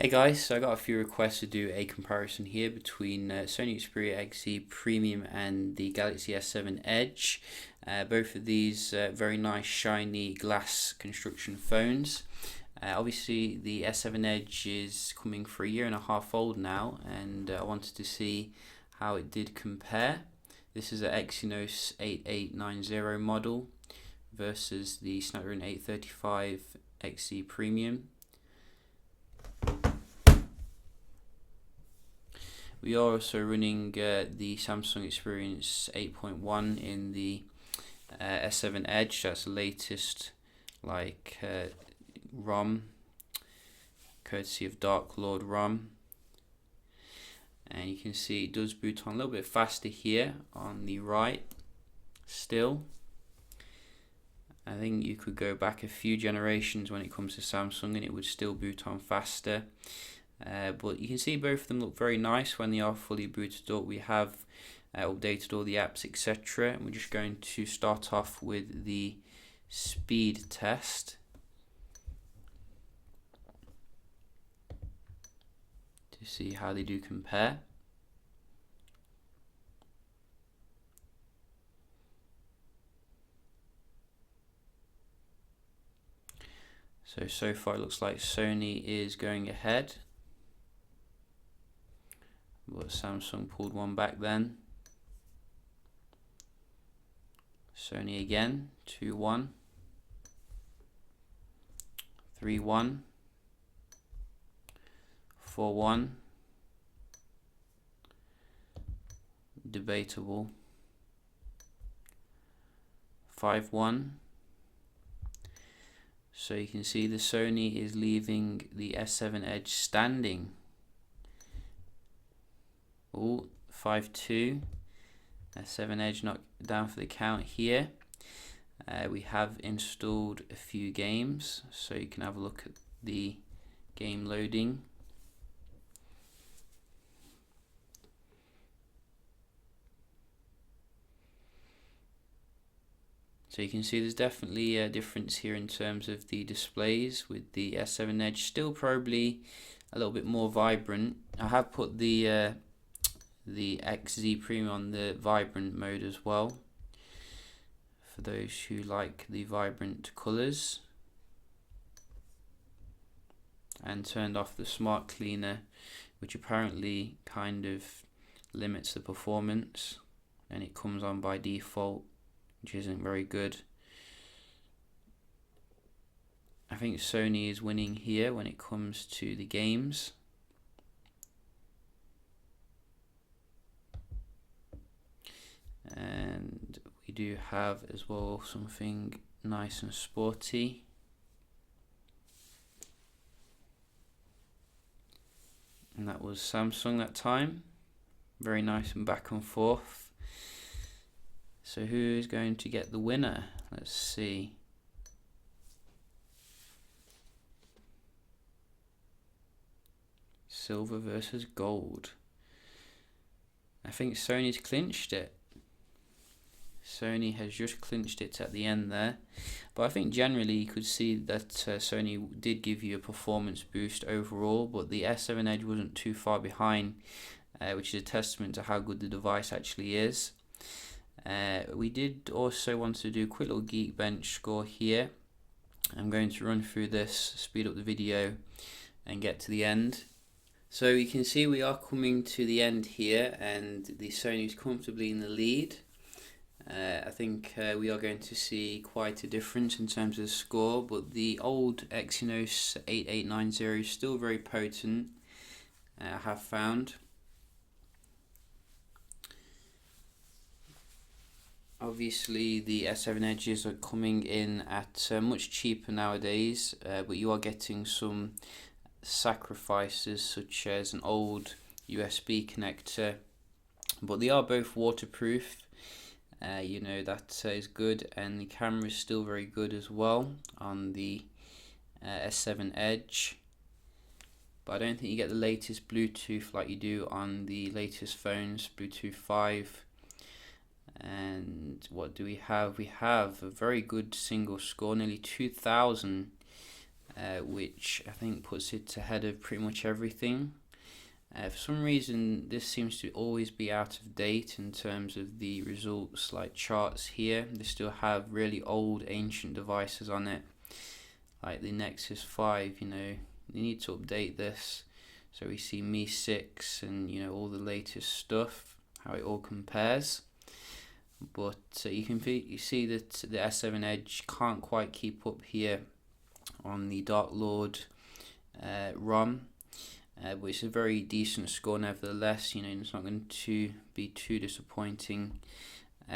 Hey guys, so I got a few requests to do a comparison here between Sony Xperia XZ Premium and the Galaxy S7 Edge. Both of these very nice shiny glass construction phones. Obviously the S7 Edge is coming for a year and a half old now, and I wanted to see how it did compare. This is an Exynos 8890 model versus the Snapdragon 835 XZ Premium. We are also running the Samsung Experience 8.1 in the S7 Edge. That's the latest ROM, courtesy of Dark Lord ROM. And you can see it does boot on a little bit faster here on the right still. I think you could go back a few generations when it comes to Samsung and it would still boot on faster. But you can see both of them look very nice when they are fully booted up. We have updated all the apps, etc. And we're just going to start off with the speed test to see how they do compare. So far it looks like Sony is going ahead, but Samsung pulled one back then. Sony again, 2-1, 3-1, 4-1, debatable, 5-1. So you can see the Sony is leaving the S7 Edge standing. Oh, 5-2. S7 Edge knocked down for the count here. We have installed a few games, so you can have a look at the game loading. So you can see there's definitely a difference here in terms of the displays, with the S7 Edge still probably a little bit more vibrant. I have put the XZ Premium on the vibrant mode as well, for those who like the vibrant colours, and turned off the smart cleaner, which apparently kind of limits the performance, and it comes on by default, which isn't very good. I think Sony is winning here when it comes to the games. And we do have as well something nice and sporty. And that was Samsung that time. Very nice and back and forth. So who is going to get the winner? Let's see. Silver versus gold. I think Sony's clinched it. Sony has just clinched it at the end there. But I think generally you could see that Sony did give you a performance boost overall, but the S7 Edge wasn't too far behind, which is a testament to how good the device actually is. We did also want to do a quick little Geekbench score here. I'm going to run through this, speed up the video and get to the end. So you can see we are coming to the end here, and the Sony is comfortably in the lead. I think we are going to see quite a difference in terms of the score, but the old Exynos 8890 is still very potent, I have found. Obviously the S7 Edges are coming in at much cheaper nowadays, but you are getting some sacrifices such as an old USB connector, but they are both waterproof. You know, that is good, and the camera is still very good as well on the S7 Edge. But I don't think you get the latest Bluetooth like you do on the latest phones, Bluetooth 5. And what do we have? We have a very good single score, nearly 2,000 which I think puts it ahead of pretty much everything. For some reason, this seems to always be out of date in terms of the results, like charts here. They still have really old, ancient devices on it, like the Nexus 5. You know, they need to update this. So we see Mi 6 and, you know, all the latest stuff, how it all compares. But you see that the S7 Edge can't quite keep up here on the Dark Lord ROM. But it's a very decent score nevertheless. You know, it's not going to be too disappointing.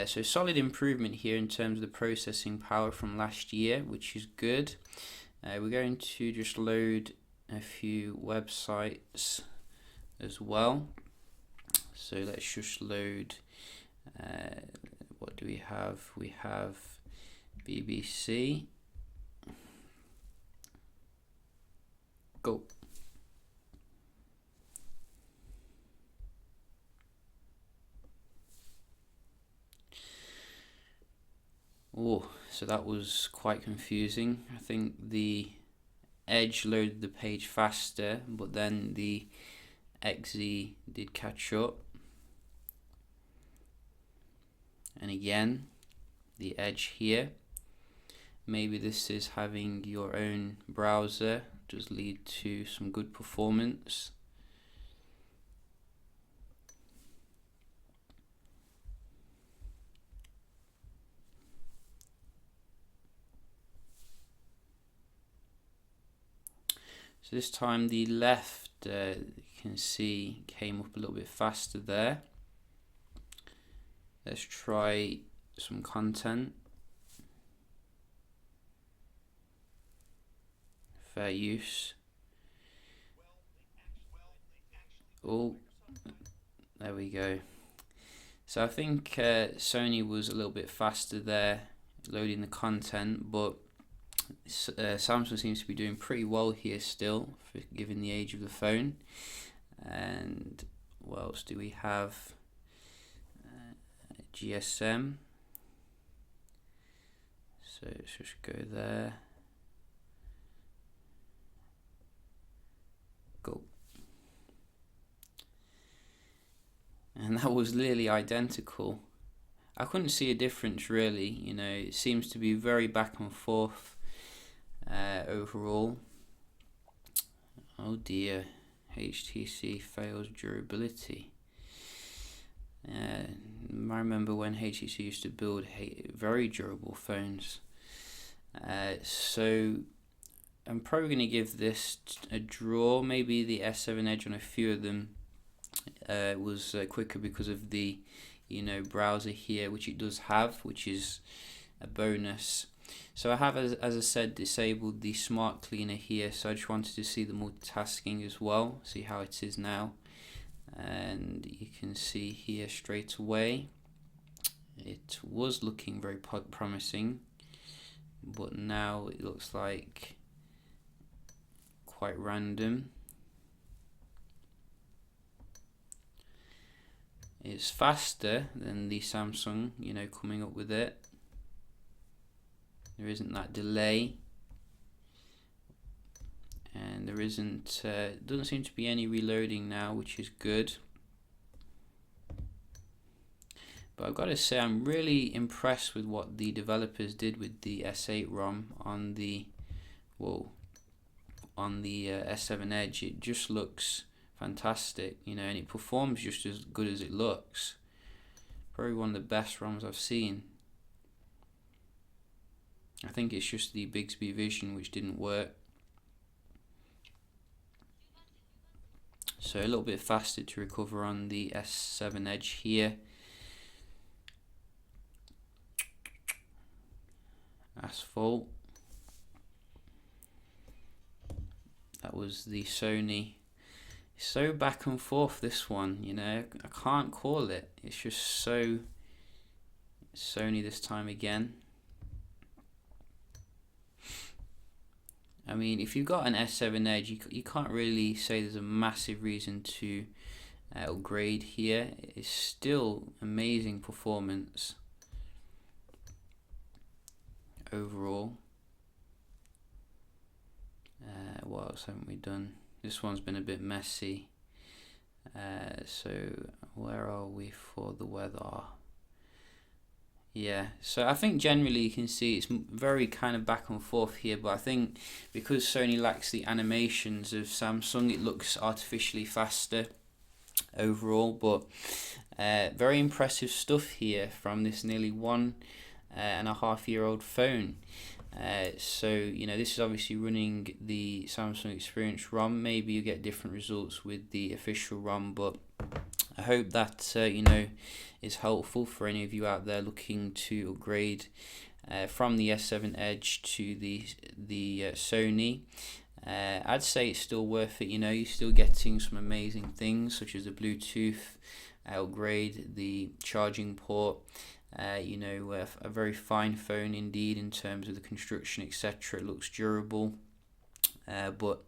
So solid improvement here in terms of the processing power from last year, which is good. We're going to just load a few websites as well. So let's just load, what do we have? We have BBC. Go. Oh, so that was quite confusing. I think the Edge loaded the page faster, but then the XZ did catch up. And again, the Edge here. Maybe this is having your own browser does lead to some good performance. So this time the left, you can see, came up a little bit faster there. Let's try some content. Fair use. Oh, there we go. So I think Sony was a little bit faster there loading the content, but Samsung seems to be doing pretty well here still, given the age of the phone. And what else do we have? GSM. So let's just go there. Go. And that was nearly identical. I couldn't see a difference really, you know, it seems to be very back and forth overall. Oh dear, HTC fails durability. I remember when HTC used to build very durable phones. So I'm probably going to give this a draw. Maybe the S7 Edge on a few of them was quicker because of the, you know, browser here, which it does have, which is a bonus. So I have, as I said, disabled the smart cleaner here, so I just wanted to see the multitasking as well, see how it is now. And you can see here straight away it was looking very promising, but now it looks like quite random. It's faster than the Samsung, you know, coming up with it. There isn't that delay, and there isn't doesn't seem to be any reloading now, which is good. But I've got to say, I'm really impressed with what the developers did with the S8 ROM on the S7 Edge. It just looks fantastic, you know, and it performs just as good as it looks. Probably one of the best ROMs I've seen. I think it's just the Bixby Vision which didn't work. So a little bit faster to recover on the S7 Edge here. Asphalt. That was the Sony. So back and forth, this one, you know, I can't call it. It's just so Sony this time again. I mean, if you've got an S7 Edge, you can't really say there's a massive reason to upgrade here. It's still amazing performance overall. What else haven't we done? This one's been a bit messy. So where are we for the weather? Yeah, so I think generally you can see it's very kind of back and forth here, but I think because Sony lacks the animations of Samsung, it looks artificially faster overall. But very impressive stuff here from this nearly 1.5-year-old phone. So this is obviously running the Samsung Experience ROM. Maybe you get different results with the official ROM, but I hope that is helpful for any of you out there looking to upgrade from the S7 Edge to the Sony. I'd say it's still worth it. You're still getting some amazing things such as the Bluetooth upgrade, the charging port. A very fine phone indeed in terms of the construction, etc. It looks durable. But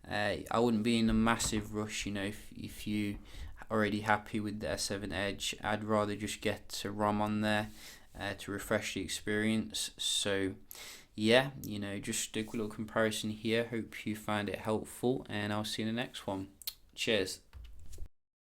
I wouldn't be in a massive rush. If you already happy with the S7 Edge, I'd rather just get a ROM on there to refresh the experience. So yeah, just a quick little comparison here. Hope you find it helpful, and I'll see you in the next one. Cheers.